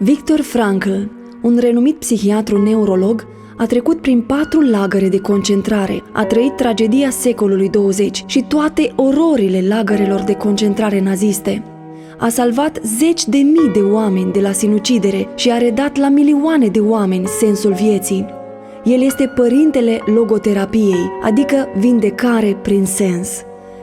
Viktor Frankl, un renumit psihiatru neurolog, a trecut prin 4 lagăre de concentrare, a trăit tragedia secolului 20 și toate ororile lagărelor de concentrare naziste. A salvat 10.000 de oameni de la sinucidere și a redat la milioane de oameni sensul vieții. El este părintele logoterapiei, adică vindecare prin sens.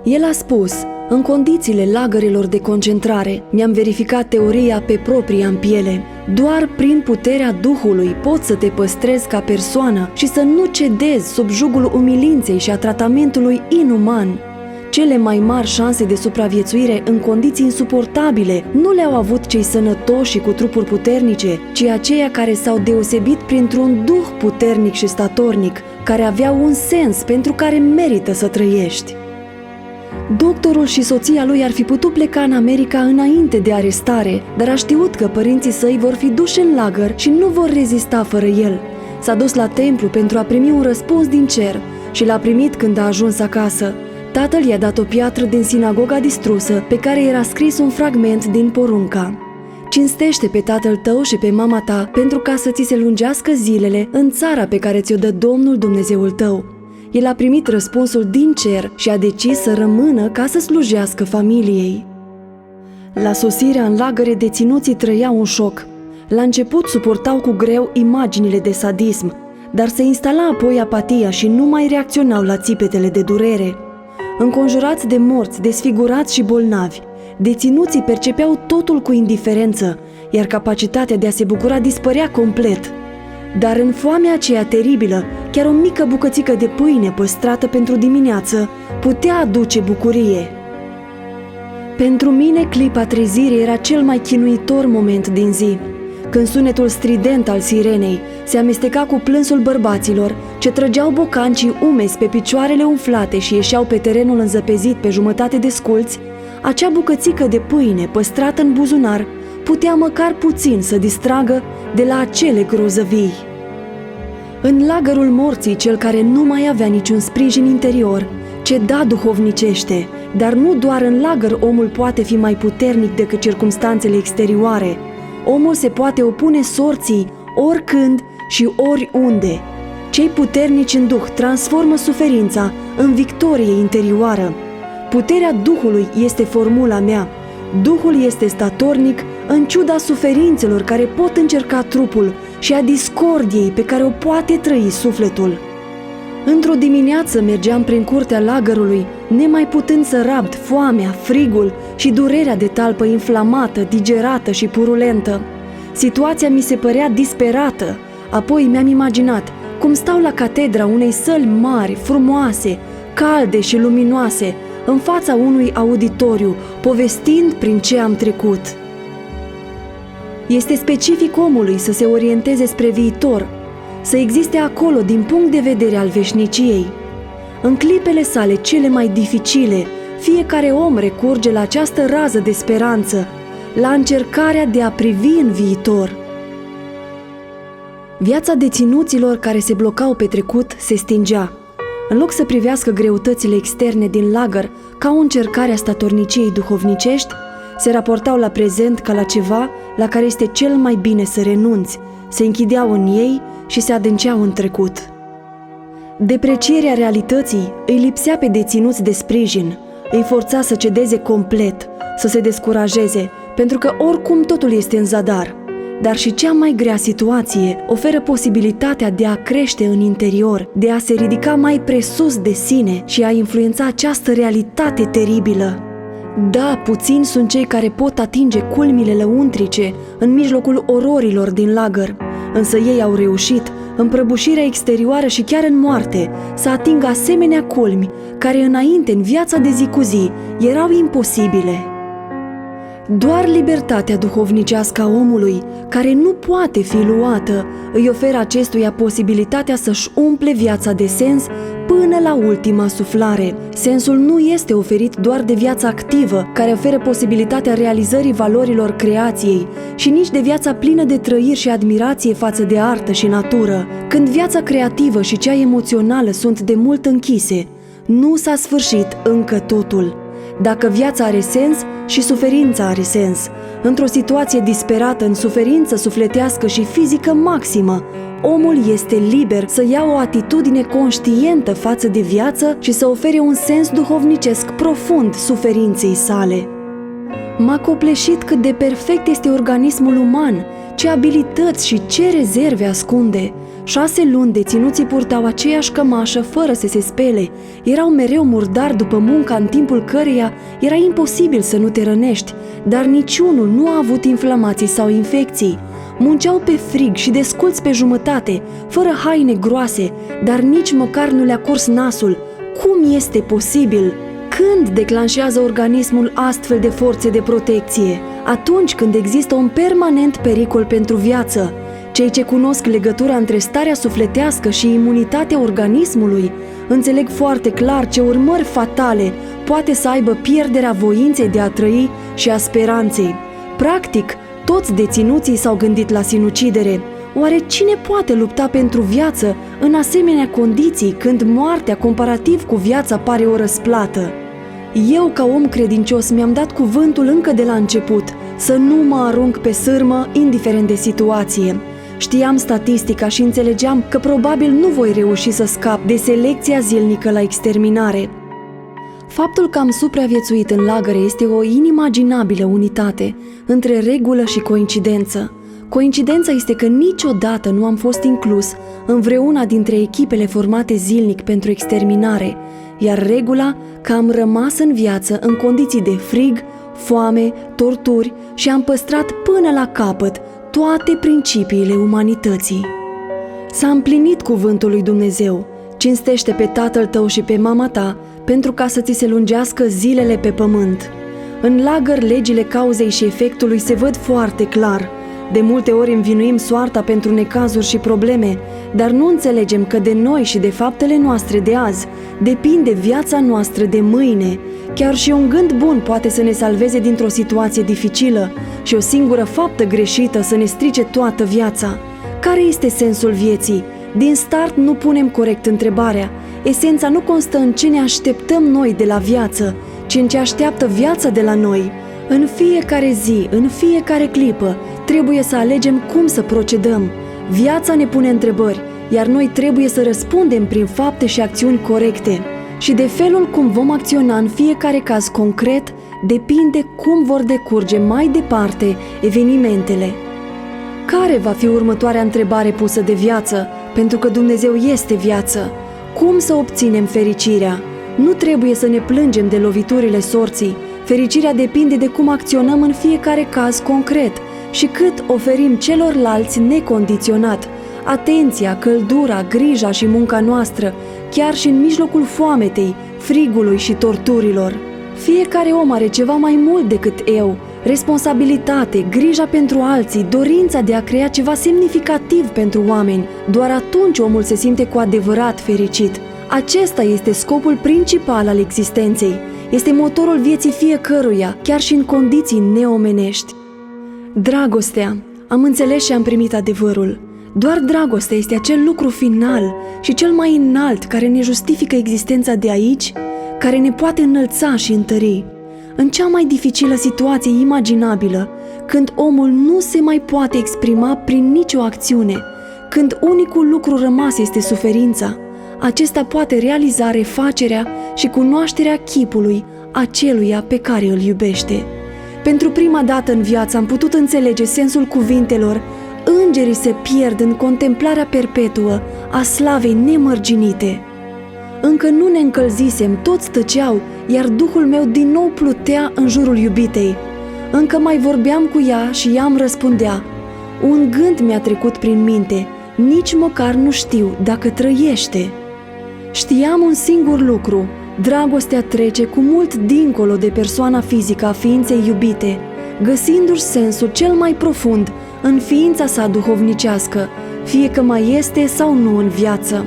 El a spus: în condițiile lagărelor de concentrare, mi-am verificat teoria pe propria în piele. Doar prin puterea Duhului poți să te păstrezi ca persoană și să nu cedezi sub jugul umilinței și a tratamentului inuman. Cele mai mari șanse de supraviețuire în condiții insuportabile nu le-au avut cei sănătoși și cu trupuri puternice, ci aceia care s-au deosebit printr-un duh puternic și statornic, care aveau un sens pentru care merită să trăiești. Doctorul și soția lui ar fi putut pleca în America înainte de arestare, dar a știut că părinții săi vor fi duși în lagăr și nu vor rezista fără el. S-a dus la templu pentru a primi un răspuns din cer și l-a primit când a ajuns acasă. Tatăl i-a dat o piatră din sinagoga distrusă, pe care era scris un fragment din porunca: cinstește pe tatăl tău și pe mama ta, pentru ca să ți se lungească zilele în țara pe care ți-o dă Domnul Dumnezeul tău. El a primit răspunsul din cer și a decis să rămână ca să slujească familiei. La sosirea în lagăre, deținuții trăiau un șoc. La început suportau cu greu imaginile de sadism, dar se instala apoi apatia și nu mai reacționau la țipetele de durere. Înconjurați de morți, desfigurați și bolnavi, deținuții percepeau totul cu indiferență, iar capacitatea de a se bucura dispărea complet. Dar în foamea aceea teribilă, chiar o mică bucățică de pâine păstrată pentru dimineață putea aduce bucurie. Pentru mine, clipa trezirii era cel mai chinuitor moment din zi, când sunetul strident al sirenei se amesteca cu plânsul bărbaților ce trăgeau bocancii umezi pe picioarele umflate și ieșeau pe terenul înzăpezit pe jumătate de sculți. Acea bucățică de pâine păstrată în buzunar putea măcar puțin să distragă de la acele grozăvii. În lagărul morții, cel care nu mai avea niciun sprijin interior ceda duhovnicește, dar nu doar în lagăr omul poate fi mai puternic decât circumstanțele exterioare. Omul se poate opune sorții oricând și oriunde. Cei puternici în duh transformă suferința în victorie interioară. Puterea Duhului este formula mea. Duhul este statornic în ciuda suferințelor care pot încerca trupul și a discordiei pe care o poate trăi sufletul. Într-o dimineață mergeam prin curtea lagărului, nemai putând să rabd foamea, frigul și durerea de talpă inflamată, digerată și purulentă. Situația mi se părea disperată. Apoi mi-am imaginat cum stau la catedra unei săli mari, frumoase, calde și luminoase, în fața unui auditoriu, povestind prin ce am trecut. Este specific omului să se orienteze spre viitor, să existe acolo din punct de vedere al veșniciei. În clipele sale cele mai dificile, fiecare om recurge la această rază de speranță, la încercarea de a privi în viitor. Viața deținuților care se blocau pe trecut se stingea. În loc să privească greutățile externe din lagăr ca o încercare a statorniciei duhovnicești, se raportau la prezent ca la ceva la care este cel mai bine să renunți, se închideau în ei și se adânceau în trecut. Deprecierea realității îi lipsea pe deținuți de sprijin, îi forța să cedeze complet, să se descurajeze, pentru că oricum totul este în zadar. Dar și cea mai grea situație oferă posibilitatea de a crește în interior, de a se ridica mai presus de sine și a influența această realitate teribilă. Da, puțini sunt cei care pot atinge culmile lăuntrice în mijlocul ororilor din lagăr, însă ei au reușit, în prăbușirea exterioară și chiar în moarte, să atingă asemenea culmi care înainte, în viața de zi cu zi, erau imposibile. Doar libertatea duhovnicească a omului, care nu poate fi luată, îi oferă acestuia posibilitatea să-și umple viața de sens până la ultima suflare. Sensul nu este oferit doar de viața activă, care oferă posibilitatea realizării valorilor creației, și nici de viața plină de trăiri și admirație față de artă și natură. Când viața creativă și cea emoțională sunt de mult închise, nu s-a sfârșit încă totul. Dacă viața are sens, și suferința are sens. Într-o situație disperată, în suferință sufletească și fizică maximă, omul este liber să ia o atitudine conștientă față de viață și să ofere un sens duhovnicesc profund suferinței sale. M-a copleșit cât de perfect este organismul uman, ce abilități și ce rezerve ascunde. 6 luni deținuții purtau aceeași cămașă fără să se spele, erau mereu murdari după munca în timpul căreia era imposibil să nu te rănești, dar niciunul nu a avut inflamații sau infecții. Munceau pe frig și desculți pe jumătate, fără haine groase, dar nici măcar nu le-a curs nasul. Cum este posibil? Când declanșează organismul astfel de forțe de protecție? Atunci când există un permanent pericol pentru viață. Cei ce cunosc legătura între starea sufletească și imunitatea organismului înțeleg foarte clar ce urmări fatale poate să aibă pierderea voinței de a trăi și a speranței. Practic, toți deținuții s-au gândit la sinucidere. Oare cine poate lupta pentru viață în asemenea condiții, când moartea comparativ cu viața pare o răsplată? Eu, ca om credincios, mi-am dat cuvântul încă de la început să nu mă arunc pe sârmă, indiferent de situație. Știam statistica și înțelegeam că probabil nu voi reuși să scap de selecția zilnică la exterminare. Faptul că am supraviețuit în lagăre este o inimaginabilă unitate între regulă și coincidență. Coincidența este că niciodată nu am fost inclus în vreuna dintre echipele formate zilnic pentru exterminare, iar regula că am rămas în viață în condiții de frig, foame, torturi și am păstrat până la capăt toate principiile umanității. S-a împlinit cuvântul lui Dumnezeu: cinstește pe tatăl tău și pe mama ta, pentru ca să ți se lungească zilele pe pământ. În lagăr, legile cauzei și efectului se văd foarte clar. De multe ori învinuim soarta pentru necazuri și probleme, dar nu înțelegem că de noi și de faptele noastre de azi depinde viața noastră de mâine. Chiar și un gând bun poate să ne salveze dintr-o situație dificilă și o singură faptă greșită să ne strice toată viața. Care este sensul vieții? Din start nu punem corect întrebarea. Esența nu constă în ce ne așteptăm noi de la viață, ci în ce așteaptă viața de la noi. În fiecare zi, în fiecare clipă, trebuie să alegem cum să procedăm. Viața ne pune întrebări, iar noi trebuie să răspundem prin fapte și acțiuni corecte. Și de felul cum vom acționa în fiecare caz concret, depinde cum vor decurge mai departe evenimentele. Care va fi următoarea întrebare pusă de viață? Pentru că Dumnezeu este viață. Cum să obținem fericirea? Nu trebuie să ne plângem de loviturile sorții. Fericirea depinde de cum acționăm în fiecare caz concret și cât oferim celorlalți necondiționat. Atenția, căldura, grija și munca noastră, chiar și în mijlocul foametei, frigului și torturilor. Fiecare om are ceva mai mult decât eu: responsabilitate, grija pentru alții, dorința de a crea ceva semnificativ pentru oameni. Doar atunci omul se simte cu adevărat fericit. Acesta este scopul principal al existenței. Este motorul vieții fiecăruia, chiar și în condiții neomenești. Dragostea. Am înțeles și am primit adevărul. Doar dragostea este acel lucru final și cel mai înalt care ne justifică existența de aici, care ne poate înălța și întări. În cea mai dificilă situație imaginabilă, când omul nu se mai poate exprima prin nicio acțiune, când unicul lucru rămas este suferința, acesta poate realiza refacerea și cunoașterea chipului aceluia pe care îl iubește. Pentru prima dată în viață am putut înțelege sensul cuvintelor: îngerii se pierd în contemplarea perpetuă a slavei nemărginite. Încă nu ne încălzisem, toți tăceau, iar duhul meu din nou plutea în jurul iubitei. Încă mai vorbeam cu ea și ea îmi răspundea. Un gând mi-a trecut prin minte: nici măcar nu știu dacă trăiește. Știam un singur lucru: dragostea trece cu mult dincolo de persoana fizică a ființei iubite, găsindu-și sensul cel mai profund în ființa sa duhovnicească, fie că mai este sau nu în viață.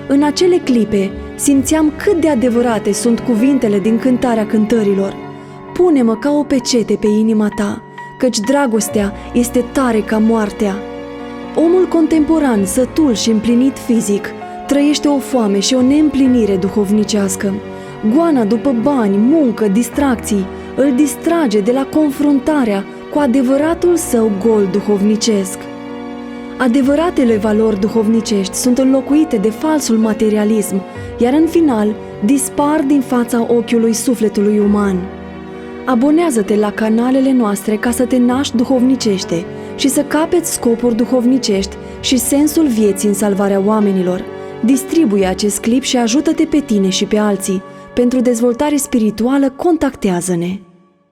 În acele clipe simțeam cât de adevărate sunt cuvintele din Cântarea Cântărilor: pune-mă ca o pecete pe inima ta, căci dragostea este tare ca moartea. Omul contemporan, sătul și împlinit fizic, trăiește o foame și o neîmplinire duhovnicească. Goana după bani, muncă, distracții îl distrage de la confruntarea cu adevăratul său gol duhovnicesc. Adevăratele valori duhovnicești sunt înlocuite de falsul materialism, iar în final dispar din fața ochiului sufletului uman. Abonează-te la canalele noastre ca să te naști duhovnicește și să capeți scopuri duhovnicești și sensul vieții în salvarea oamenilor. Distribuie acest clip și ajută-te pe tine și pe alții. Pentru dezvoltare spirituală, contactează-ne!